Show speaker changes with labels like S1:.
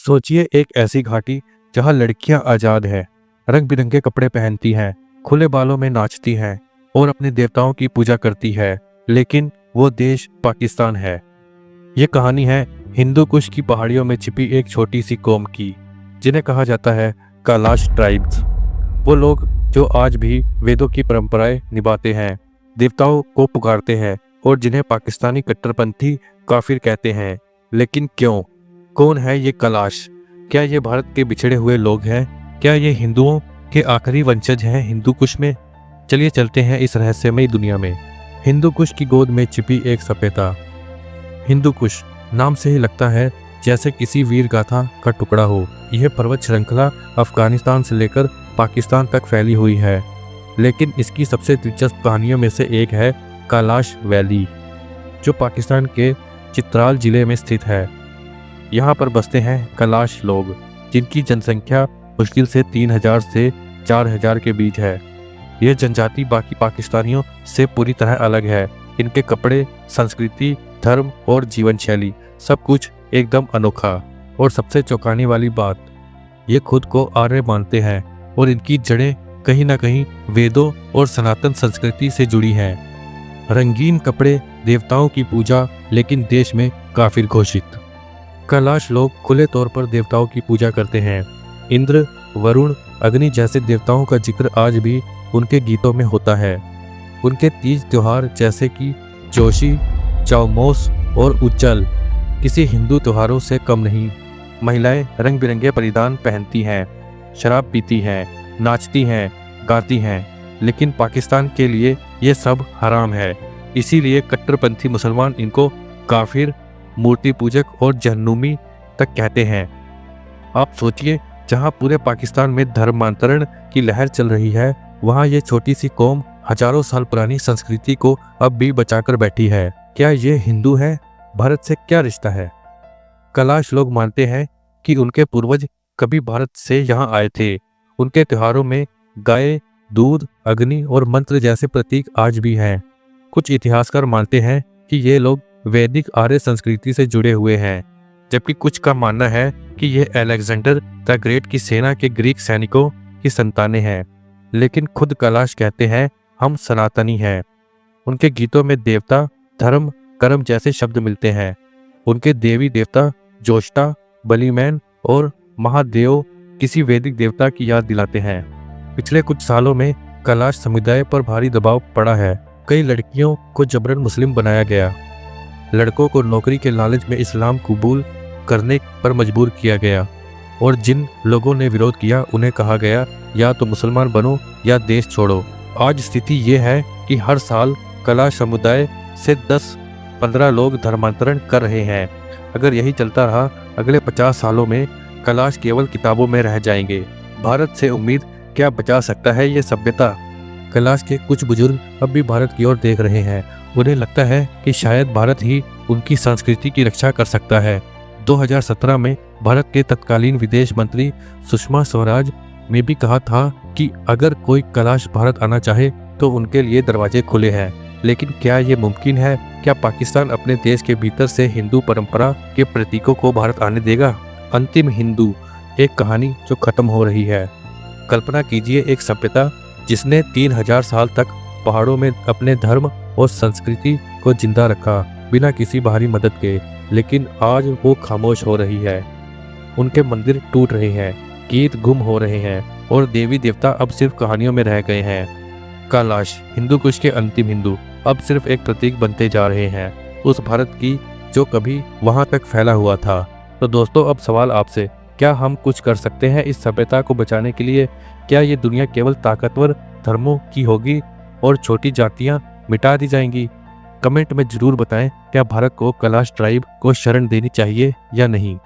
S1: सोचिए एक ऐसी घाटी जहां लड़कियां आजाद हैं, रंग बिरंगे कपड़े पहनती हैं, खुले बालों में नाचती हैं और अपने देवताओं की पूजा करती है। लेकिन वो देश पाकिस्तान है। ये कहानी है हिंदू कुश की पहाड़ियों में छिपी एक छोटी सी कौम की, जिन्हें कहा जाता है कैलाश ट्राइब्स। वो लोग जो आज भी वेदों की परंपराएं निभाते हैं, देवताओं को पुकारते हैं और जिन्हें पाकिस्तानी कट्टरपंथी काफिर कहते हैं। लेकिन क्यों? कौन है ये कैलाश? क्या ये भारत के बिछड़े हुए लोग हैं? क्या ये हिंदुओं के आखिरी वंशज हैं हिंदू कुश में? चलिए चलते हैं इस रहस्यमयी दुनिया में। हिंदू कुश की गोद में छिपी एक सभ्यता। हिंदू कुश नाम से ही लगता है जैसे किसी वीर गाथा का टुकड़ा हो। यह पर्वत श्रृंखला अफगानिस्तान से लेकर पाकिस्तान तक फैली हुई है, लेकिन इसकी सबसे दिलचस्प कहानियों में से एक है कैलाश वैली, जो पाकिस्तान के चित्राल जिले में स्थित है। यहाँ पर बसते हैं कैलाश लोग, जिनकी जनसंख्या मुश्किल से 3000 से 4000 के बीच है। यह जनजाति बाकी पाकिस्तानियों से पूरी तरह अलग है। इनके कपड़े, संस्कृति, धर्म और जीवन शैली सब कुछ एकदम अनोखा। और सबसे चौंकाने वाली बात, ये खुद को आर्य मानते हैं और इनकी जड़ें कहीं ना कहीं वेदों और सनातन संस्कृति से जुड़ी हैं। रंगीन कपड़े, देवताओं की पूजा, लेकिन देश में काफिर घोषित। कैलाश लोग खुले तौर पर देवताओं की पूजा करते हैं। इंद्र, वरुण, अग्नि जैसे देवताओं का जिक्र आज भी उनके गीतों में होता है। उनके तीज त्योहार जैसे कि जोशी, चौमोस और उच्चल किसी हिंदू त्योहारों से कम नहीं। महिलाएं रंग बिरंगे परिधान पहनती हैं, शराब पीती हैं, नाचती हैं, गाती हैं, लेकिन पाकिस्तान के लिए ये सब हराम है। इसीलिए कट्टरपंथी मुसलमान इनको काफिर, मूर्ति पूजक और जहन्नुमी तक कहते हैं। आप सोचिए, जहां पूरे पाकिस्तान में धर्मांतरण की लहर चल रही है, वहां ये छोटी सी कौम हजारों साल पुरानी संस्कृति को अब भी बचाकर बैठी है। क्या ये हिंदू है? भारत से क्या रिश्ता है? कैलाश लोग मानते हैं कि उनके पूर्वज कभी भारत से यहाँ आए थे। उनके त्योहारों में गाय, दूध, अग्नि और मंत्र जैसे प्रतीक आज भी हैं। कुछ इतिहासकार मानते हैं कि ये लोग वैदिक आर्य संस्कृति से जुड़े हुए हैं, जबकि कुछ का मानना है कि ये अलेक्जेंडर द ग्रेट की सेना के ग्रीक सैनिकों की संतानें हैं। लेकिन खुद कैलाश कहते हैं, हम सनातनी हैं। उनके गीतों में देवता, धर्म, कर्म जैसे शब्द मिलते हैं। उनके देवी देवता जोष्टा, बलीमैन और महादेव किसी वैदिक देवता की याद दिलाते हैं। पिछले कुछ सालों में कैलाश समुदाय पर भारी दबाव पड़ा है। कई लड़कियों को जबरन मुस्लिम बनाया गया, लड़कों को नौकरी के लालच में इस्लाम कबूल करने पर मजबूर किया गया, और जिन लोगों ने विरोध किया उन्हें कहा गया या तो मुसलमान बनो या देश छोड़ो। आज स्थिति ये है कि हर साल कैलाश समुदाय से 10-15 लोग धर्मांतरण कर रहे हैं। अगर यही चलता रहा, अगले 50 सालों में कैलाश केवल किताबों में रह जाएंगे। भारत से उम्मीद क्या बचा सकता है ये सभ्यता? कैलाश के कुछ बुजुर्ग अब भी भारत की ओर देख रहे हैं। उन्हें लगता है कि शायद भारत ही उनकी संस्कृति की रक्षा कर सकता है। 2017 में भारत के तत्कालीन विदेश मंत्री सुषमा स्वराज ने भी कहा था कि अगर कोई कैलाश भारत आना चाहे तो उनके लिए दरवाजे खुले हैं। लेकिन क्या ये मुमकिन है? क्या पाकिस्तान अपने देश के भीतर से हिंदू परंपरा के प्रतीकों को भारत आने देगा? अंतिम हिंदू, एक कहानी जो खत्म हो रही है। कल्पना कीजिए एक सभ्यता जिसने 3000 साल तक पहाड़ों में अपने धर्म और संस्कृति को जिंदा रखा बिना किसी बाहरी मदद के, लेकिन आज वो खामोश हो रही है। उनके मंदिर टूट रहे हैं, गीत गुम हो रहे हैं और देवी देवता अब सिर्फ कहानियों में रह गए हैं। कैलाश, हिंदू कुश के अंतिम हिंदू, अब सिर्फ एक प्रतीक बनते जा रहे हैं उस भारत की जो कभी वहां तक फैला हुआ था। तो दोस्तों, अब सवाल आपसे, क्या हम कुछ कर सकते हैं इस सभ्यता को बचाने के लिए? क्या ये दुनिया केवल ताकतवर धर्मों की होगी और छोटी जातियां मिटा दी जाएंगी? कमेंट में जरूर बताएं, क्या भारत को कैलाश ट्राइब को शरण देनी चाहिए या नहीं।